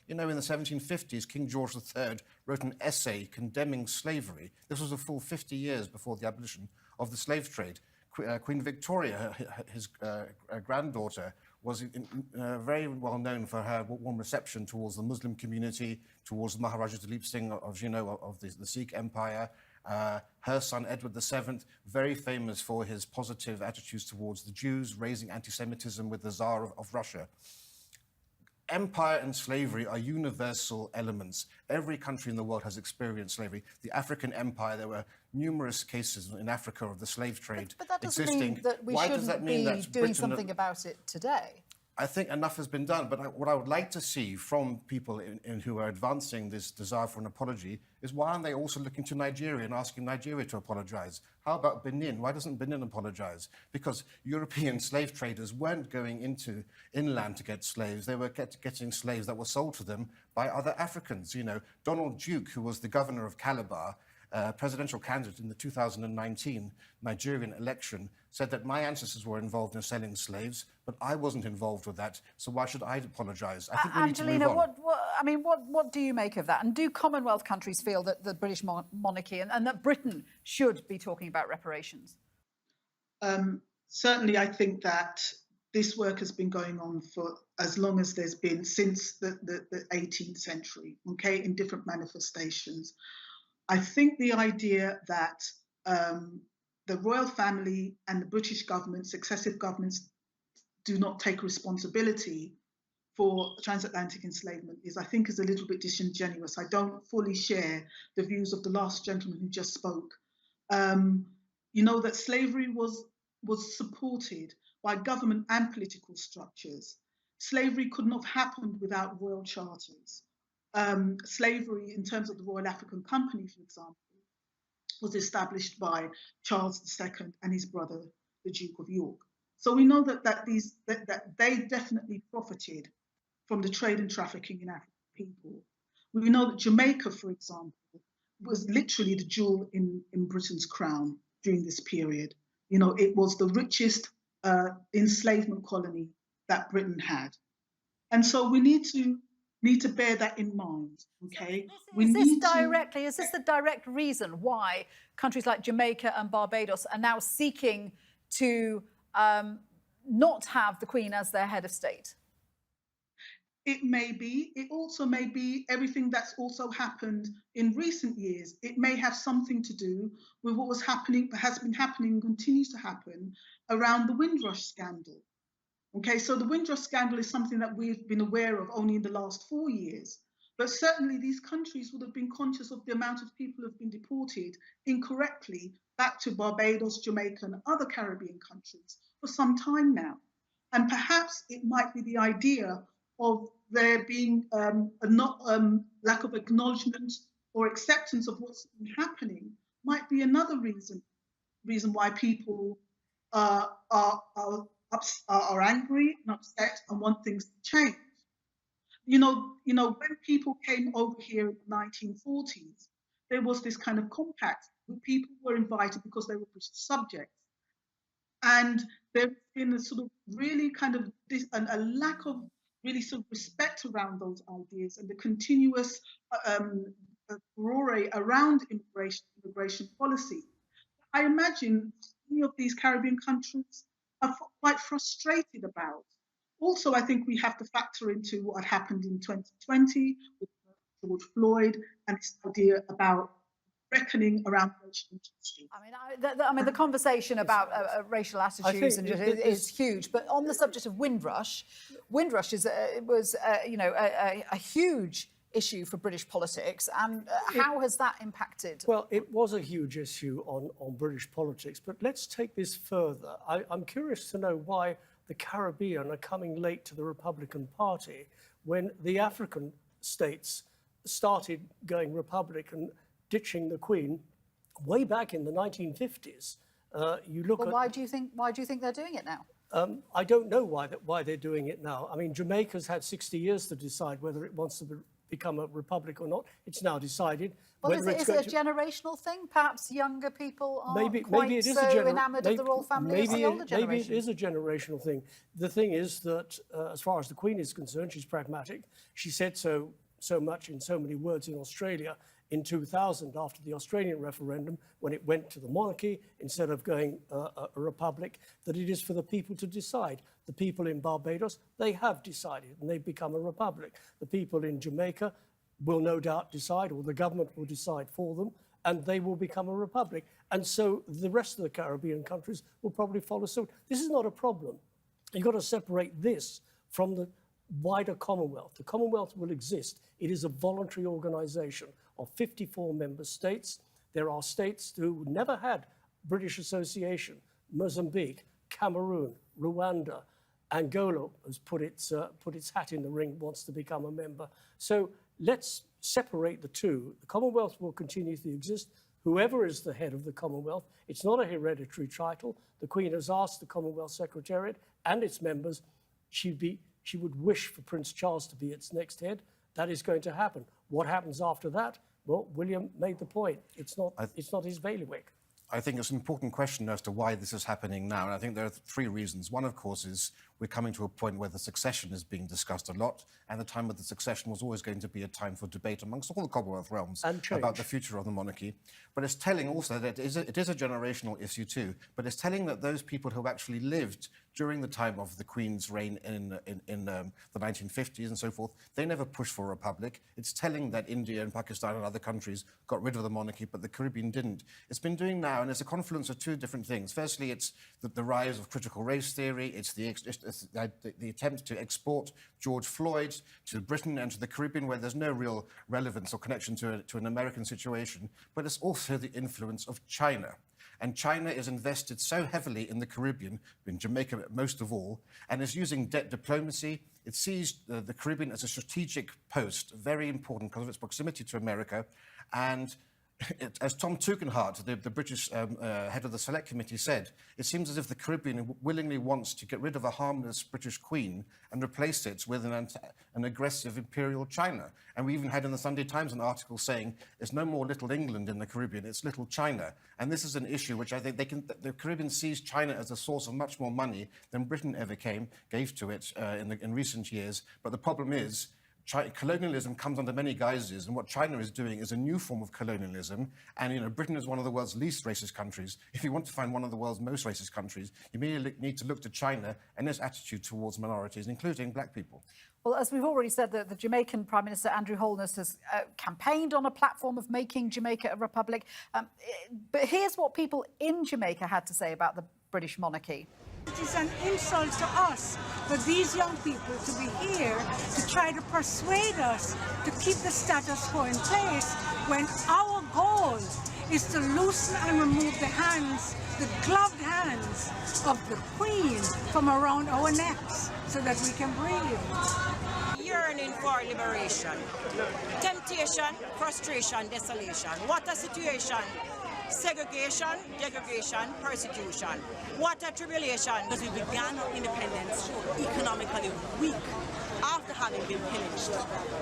You know, in the 1750s, King George III wrote an essay condemning slavery. This was a full 50 years before the abolition of the slave trade. Queen Victoria, his granddaughter, was very well known for her warm reception towards the Muslim community, towards Maharaja Dalip Singh of the Sikh Empire. Her son, Edward VII, very famous for his positive attitudes towards the Jews, raising anti-Semitism with the Tsar of Russia. Empire and slavery are universal elements. Every country in the world has experienced slavery. The African empire, there were numerous cases in Africa of the slave trade but that doesn't existing. mean that we Why shouldn't does that mean be that doing Britain, something about it today. I think enough has been done, but what I would like to see from people who are advancing this desire for an apology is why aren't they also looking to Nigeria and asking Nigeria to apologise? How about Benin? Why doesn't Benin apologise? Because European slave traders weren't going into inland to get slaves. They were getting slaves that were sold to them by other Africans. You know, Donald Duke, who was the governor of Calabar, presidential candidate in the 2019 Nigerian election, said that my ancestors were involved in selling slaves, but I wasn't involved with that, so why should I apologise? I think we need to move on. What do you make of that? And do Commonwealth countries feel that the British monarchy and that Britain should be talking about reparations? Certainly, I think that this work has been going on for as long as there's been, since the 18th century, okay, in different manifestations. I think the idea that the royal family and the British government, successive governments, do not take responsibility for transatlantic enslavement is a little bit disingenuous. I don't fully share the views of the last gentleman who just spoke. You know that slavery was supported by government and political structures. Slavery couldn't have happened without royal charters. Slavery, in terms of the Royal African Company, for example, was established by Charles II and his brother, the Duke of York. So we know that they definitely profited from the trade and trafficking in African people. We know that Jamaica, for example, was literally the jewel in Britain's crown during this period. You know, it was the richest enslavement colony that Britain had. And so we need to bear that in mind, okay? Is this the direct reason why countries like Jamaica and Barbados are now seeking to not have the Queen as their head of state? It may be. It also may be everything that's also happened in recent years. It may have something to do with what was happening, has been happening, and continues to happen around the Windrush scandal. Okay, so the Windrush scandal is something that we've been aware of only in the last 4 years. But certainly these countries would have been conscious of the amount of people who have been deported incorrectly back to Barbados, Jamaica, and other Caribbean countries for some time now. And perhaps it might be the idea of there being lack of acknowledgement or acceptance of what's been happening might be another reason why people are angry and upset and want things to change. You know, when people came over here in the 1940s, there was this kind of compact where people were invited because they were British subjects. And there's been a sort of really kind of a lack of really sort of respect around those ideas and the continuous furore around immigration policy. I imagine many of these Caribbean countries are quite frustrated about. Also, I think we have to factor into what happened in 2020 with George Floyd and this idea about reckoning around racial injustice. I mean, the conversation about racial attitudes is huge. But on the subject of Windrush was a huge issue for British politics. And how has that impacted? Well, it was a huge issue on British politics. But let's take this further. I'm curious to know why the Caribbean are coming late to the Republican Party when the African states started going Republican, ditching the Queen way back in the 1950s. Why do you think they're doing it now? I don't know why they're doing it now. I mean, Jamaica's had 60 years to decide whether it wants to become a republic or not. It's now decided. Well, whether is it a generational thing? Perhaps younger people aren't quite it is so enamoured of the royal family as the older generation. Maybe it is a generational thing. The thing is that, as far as the Queen is concerned, she's pragmatic. She said so much in so many words in Australia in 2000 after the Australian referendum, when it went to the monarchy instead of going a republic, that it is for the people to decide. The people in Barbados, they have decided and they've become a republic. The people in Jamaica will no doubt decide, or the government will decide for them, and they will become a republic. And so the rest of the Caribbean countries will probably follow suit. This is not a problem. You've got to separate this from the wider Commonwealth. The Commonwealth will exist. It is a voluntary organisation of 54 member states. There are states who never had British association. Mozambique, Cameroon, Rwanda, Angola has put its hat in the ring, wants to become a member. So let's separate the two. The Commonwealth will continue to exist. Whoever is the head of the Commonwealth, it's not a hereditary title. The Queen has asked the Commonwealth Secretariat and its members, she would wish for Prince Charles to be its next head. That is going to happen. What happens after that? Well, William made the point. It's not his bailiwick. I think it's an important question as to why this is happening now. And I think there are three reasons. One, of course, is we're coming to a point where the succession is being discussed a lot. And the time of the succession was always going to be a time for debate amongst all the Commonwealth realms about the future of the monarchy. But it's telling also that it is a generational issue too. But it's telling that those people who actually lived during the time of the Queen's reign in the 1950s and so forth, they never pushed for a republic. It's telling that India and Pakistan and other countries got rid of the monarchy, but the Caribbean didn't. It's been doing now, and it's a confluence of two different things. Firstly, it's the rise of critical race theory. It's the attempt to export George Floyd to Britain and to the Caribbean, where there's no real relevance or connection to an American situation. But it's also the influence of China. And China is invested so heavily in the Caribbean, in Jamaica most of all, and is using debt diplomacy. It sees the Caribbean as a strategic post, very important because of its proximity to America. And as Tom Tugendhat, the British head of the Select Committee, said, it seems as if the Caribbean willingly wants to get rid of a harmless British Queen and replace it with an aggressive imperial China. And we even had in the Sunday Times an article saying it's no more Little England in the Caribbean, it's Little China. And this is an issue which I think the Caribbean sees China as a source of much more money than Britain ever gave to it in recent years. But the problem is, colonialism comes under many guises, and what China is doing is a new form of colonialism. And Britain is one of the world's least racist countries. If you want to find one of the world's most racist countries, you merely need to look to China and its attitude towards minorities, including black people. Well, as we've already said, the Jamaican Prime Minister Andrew Holness has campaigned on a platform of making Jamaica a republic. But here's what people in Jamaica had to say about the British monarchy. It is an insult to us for these young people to be here to try to persuade us to keep the status quo in place when our goal is to loosen and remove the gloved hands of the Queen from around our necks so that we can breathe. Yearning for liberation, temptation, frustration, desolation. What a situation! Segregation, degradation, persecution. What a tribulation. Because we began our independence economically weak after having been pillaged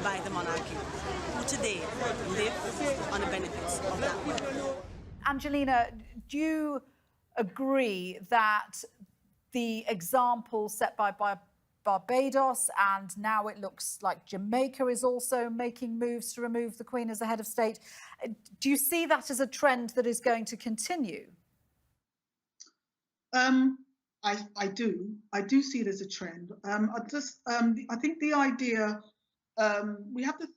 by the monarchy, who today live on the benefits of that work. Angelina, do you agree that the example set by Barbados, and now it looks like Jamaica is also making moves to remove the Queen as the head of state, do you see that as a trend that is going to continue? I do see it as a trend. I think the idea, we have to,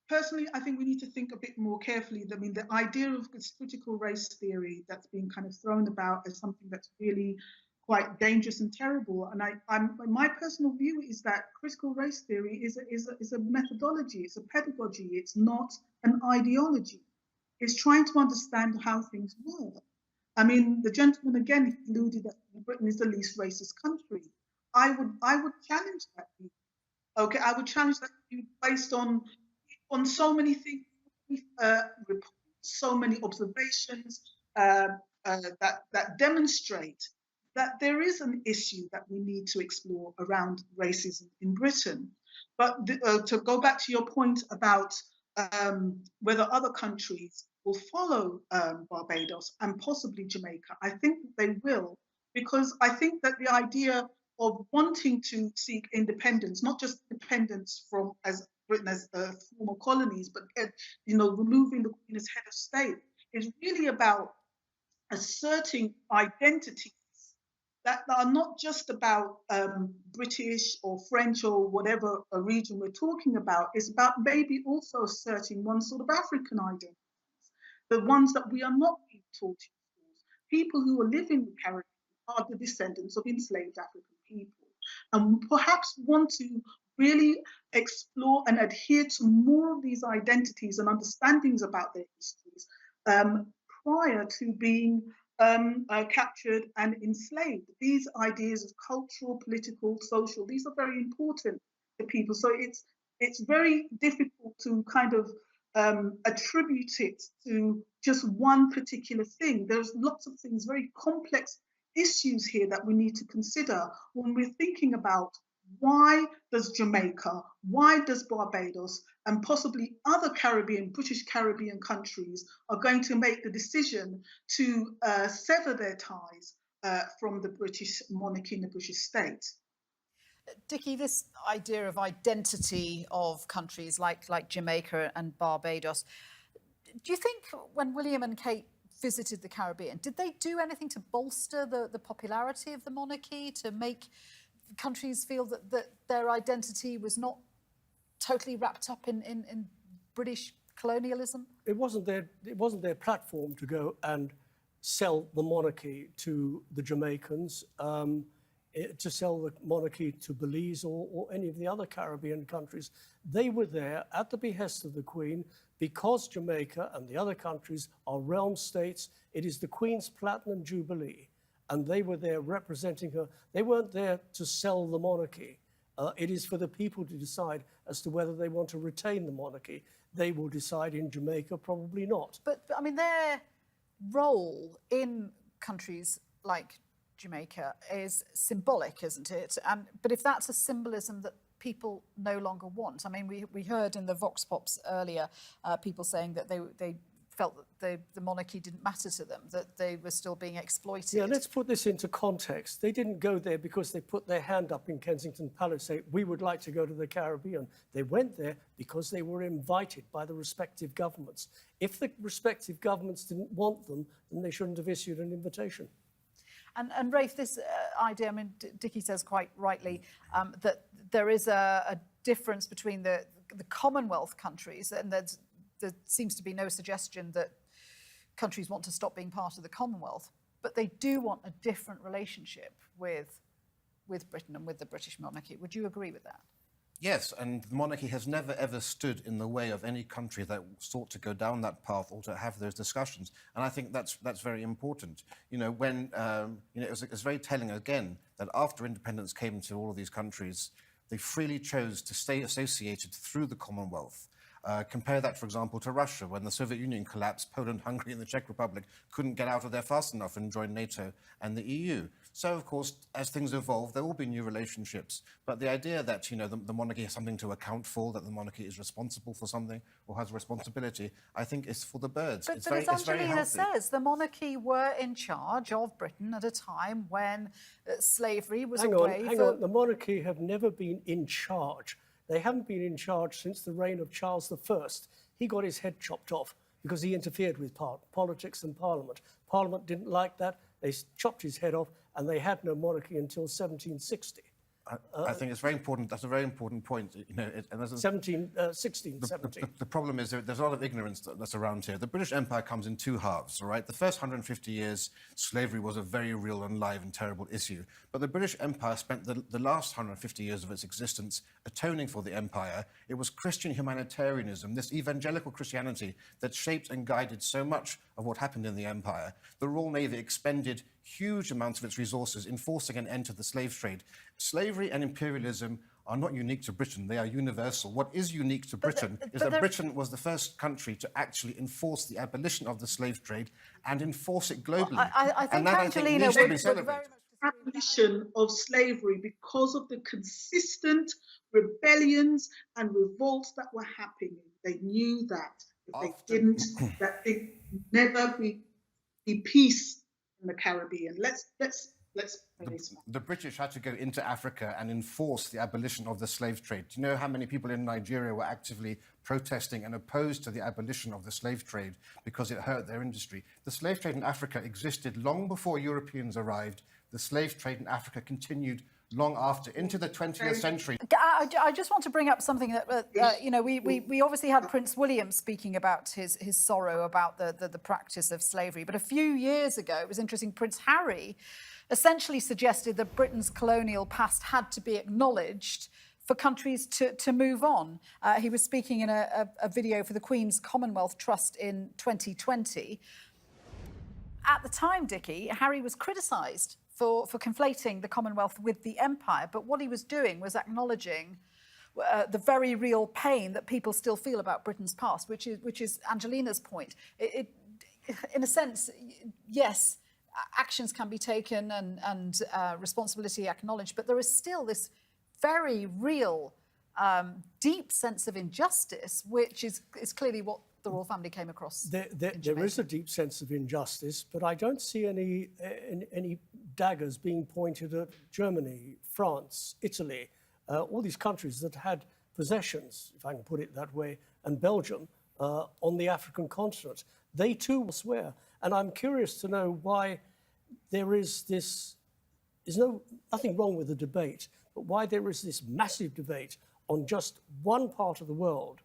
personally, I think we need to think a bit more carefully. I mean, the idea of this critical race theory that's being kind of thrown about as something that's really quite dangerous and terrible. And my personal view is that critical race theory is a methodology, it's a pedagogy, it's not an ideology. It's trying to understand how things work. I mean, the gentleman again alluded that Britain is the least racist country. I would challenge that view. Okay, I would challenge that view based on so many things, reports, so many observations that demonstrate that there is an issue that we need to explore around racism in Britain. But to go back to your point about whether other countries will follow Barbados and possibly Jamaica, I think they will, because I think that the idea of wanting to seek independence, not just independence from as Britain as former colonies, but removing the Queen as head of state, is really about asserting identities that are not just about British or French or whatever a region we're talking about. It's about maybe also asserting one sort of African identity, the ones that we are not being taught in schools. People who are living in the Caribbean are the descendants of enslaved African people, and perhaps want to really explore and adhere to more of these identities and understandings about their histories prior to being captured and enslaved. These ideas of cultural, political, social, these are very important to people. So it's very difficult to kind of attribute it to just one particular thing. There's lots of things, very complex issues here that we need to consider when we're thinking about why does Jamaica, why does Barbados, and possibly other British Caribbean countries are going to make the decision to sever their ties from the British monarchy and the British state. Dickie, this idea of identity of countries like Jamaica and Barbados, do you think when William and Kate visited the Caribbean, did they do anything to bolster the popularity of the monarchy, to make countries feel that their identity was not totally wrapped up in British colonialism? It wasn't their platform to go and sell the monarchy to the Jamaicans, to sell the monarchy to Belize or any of the other Caribbean countries. They were there at the behest of the Queen because Jamaica and the other countries are realm states. It is the Queen's Platinum Jubilee, and they were there representing her. They weren't there to sell the monarchy. It is for the people to decide as to whether they want to retain the monarchy. They will decide in Jamaica, probably not. But I mean, their role in countries like Jamaica is symbolic, isn't it? But if that's a symbolism that people no longer want, I mean, we heard in the Vox Pops earlier people saying that they felt that the monarchy didn't matter to them, that they were still being exploited. Yeah, let's put this into context. They didn't go there because they put their hand up in Kensington Palace, say, we would like to go to the Caribbean. They went there because they were invited by the respective governments. If the respective governments didn't want them, then they shouldn't have issued an invitation. And Rafe, this idea, I mean, Dickie says quite rightly that there is a difference between the Commonwealth countries, and there seems to be no suggestion that countries want to stop being part of the Commonwealth, but they do want a different relationship with Britain and with the British monarchy. Would you agree with that? Yes, and the monarchy has never ever stood in the way of any country that sought to go down that path or to have those discussions. And I think that's very important. You know, when it was very telling again that after independence came to all of these countries, they freely chose to stay associated through the Commonwealth. Compare that, for example, to Russia. When the Soviet Union collapsed, Poland, Hungary and the Czech Republic couldn't get out of there fast enough and join NATO and the EU. So, of course, as things evolve, there will be new relationships. But the idea that, the monarchy has something to account for, that the monarchy is responsible for something or has a responsibility, I think is for the birds. But It's very Angelina healthy. says, the monarchy were in charge of Britain at a time when slavery was Hang a on, way hang for... on. The monarchy have never been in charge. They haven't been in charge since the reign of Charles I. He got his head chopped off because he interfered with politics and Parliament. Parliament didn't like that. They chopped his head off, and they had no monarchy until 1760. I think it's very important. That's a very important point. And there's 16, 17. The problem is there's a lot of ignorance that's around here. The British Empire comes in two halves, all right? The first 150 years, slavery was a very real and live and terrible issue. But the British Empire spent the last 150 years of its existence atoning for the empire. It was Christian humanitarianism, this evangelical Christianity that shaped and guided so much of what happened in the empire. The Royal Navy expended huge amounts of its resources in forcing an end to the slave trade. Slavery and imperialism are not unique to Britain, they are universal. What is unique to Britain is that Britain was the first country to actually enforce the abolition of the slave trade and enforce it globally. I think and that, Angelina needs to be would celebrated. very much abolition of slavery because of the consistent rebellions and revolts that were happening. They knew that if they didn't, that there would never be peace in the Caribbean. Let's the British had to go into Africa and enforce the abolition of the slave trade. Do you know how many people in Nigeria were actively protesting and opposed to the abolition of the slave trade because it hurt their industry? The slave trade in Africa existed long before Europeans arrived. The slave trade in Africa continued long after, into the 20th century. I just want to bring up something that, you know, we obviously had Prince William speaking about his sorrow about the practice of slavery. But a few years ago, it was interesting, Prince Harry essentially suggested that Britain's colonial past had to be acknowledged for countries to move on. He was speaking in a video for the Queen's Commonwealth Trust in 2020. At the time, Dickie, Harry was criticised for conflating the Commonwealth with the Empire, but what he was doing was acknowledging the very real pain that people still feel about Britain's past, which is Angelina's point. In a sense, yes, actions can be taken and responsibility acknowledged, but there is still this very real, deep sense of injustice, which is clearly what the royal family came across. There is a deep sense of injustice, but I don't see any daggers being pointed at Germany, France, Italy, all these countries that had possessions, if I can put it that way, and Belgium on the African continent. They too will swear. And I'm curious to know why there is this, nothing wrong with the debate, but why there is this massive debate on just one part of the world,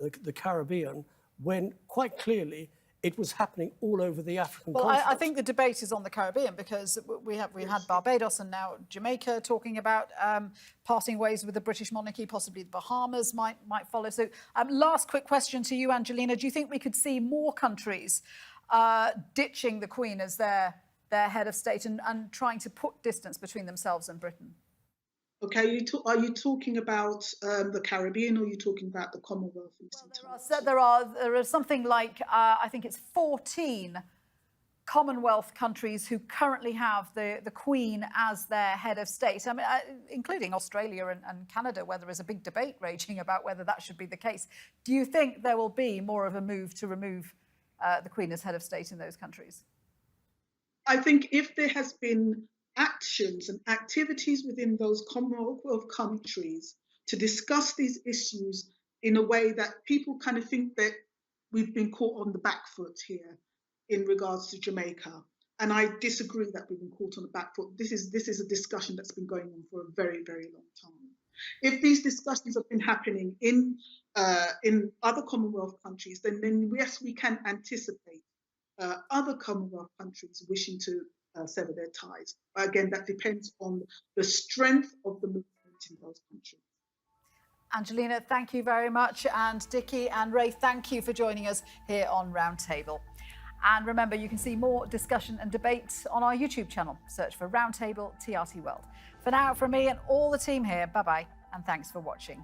the Caribbean, when quite clearly it was happening all over the African continent. I think the debate is on the Caribbean because we've had Barbados and now Jamaica talking about parting ways with the British monarchy. Possibly the Bahamas might follow. So, last quick question to you, Angelina: do you think we could see more countries ditching the Queen as their head of state and trying to put distance between themselves and Britain? Okay, are you talking about the Caribbean, or are you talking about the Commonwealth? Well, there are something like, I think it's 14 Commonwealth countries who currently have the Queen as their head of state, I mean, including Australia and Canada, where there is a big debate raging about whether that should be the case. Do you think there will be more of a move to remove the Queen as head of state in those countries? I think if there has been actions and activities within those Commonwealth countries to discuss these issues in a way that people kind of think that we've been caught on the back foot here in regards to Jamaica. And I disagree that we've been caught on the back foot. This is a discussion that's been going on for a very, very long time. If these discussions have been happening in other Commonwealth countries, then yes, we can anticipate other Commonwealth countries wishing to sever their ties. But again, that depends on the strength of the movement in those countries. Angelina, thank you very much. And Dickie and Rafe, thank you for joining us here on Roundtable. And remember, you can see more discussion and debate on our YouTube channel. Search for Roundtable TRT World. For now, from me and all the team here, bye-bye, and thanks for watching.